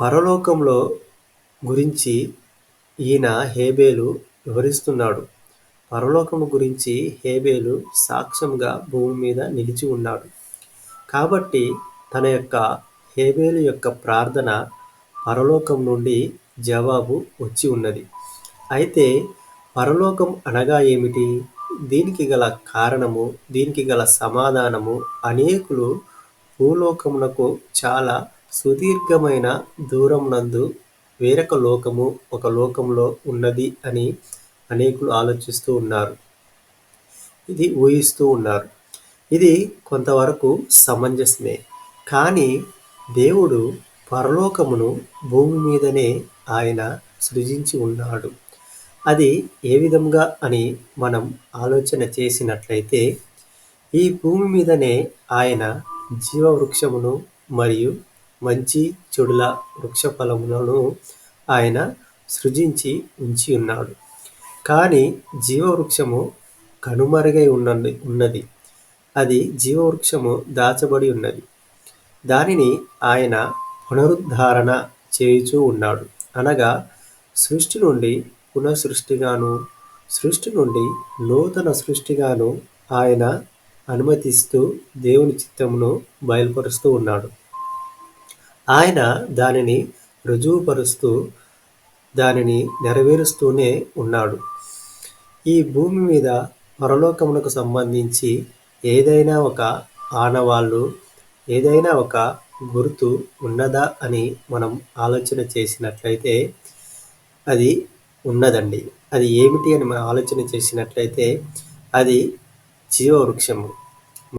పరలోకంలో గురించి ఈయన హేబేలు వివరిస్తున్నాడు. పరలోకము గురించి హేబేలు సాక్ష్యంగా భూమి మీద నిలిచి ఉన్నాడు. కాబట్టి తన యొక్క హేబేలు యొక్క ప్రార్థన పరలోకం నుండి జవాబు వచ్చి ఉన్నది. అయితే పరలోకం అనగా ఏమిటి? దీనికి గల కారణము, దీనికి గల సమాధానము అనేకులు భూలోకమునకు చాలా సుదీర్ఘమైన దూరం నందు వేరొక లోకము ఒక లోకంలో ఉన్నది అని అనేకులు ఆలోచిస్తూ ఉన్నారు. ఇది ఊహిస్తూ ఉన్నారు. ఇది కొంతవరకు సమంజసమే. కానీ దేవుడు పరలోకమును భూమి మీదనే ఆయన సృజించి ఉన్నాడు. అది ఏ విధంగా అని మనం ఆలోచన చేసినట్లయితే, ఈ భూమి మీదనే ఆయన జీవవృక్షమును మరియు మంచి చెడుల వృక్ష ఫలములను ఆయన సృజించి ఉంచి ఉన్నాడు. కానీ జీవవృక్షము కనుమరుగై ఉన్నది. అది జీవవృక్షము దాచబడి ఉన్నది. దానిని ఆయన పునరుద్ధరణ చేయుచూ ఉన్నాడు. అనగా సృష్టి నుండి పునఃసృష్టిగాను, సృష్టి నుండి నూతన సృష్టిగాను ఆయన అనుమతిస్తూ దేవుని చిత్తమును బయలుపరుస్తూ ఉన్నాడు. ఆయన దానిని రుజువుపరుస్తూ దానిని నెరవేరుస్తూనే ఉన్నాడు. ఈ భూమి మీద పరలోకమునకు సంబంధించి ఏదైనా ఒక ఆనవాళ్ళు, ఏదైనా ఒక గుర్తు ఉన్నదా అని మనం ఆలోచన చేసినట్లయితే అది ఉన్నదండి. అది ఏమిటి అని మనం ఆలోచన చేసినట్లయితే అది జీవవృక్షము.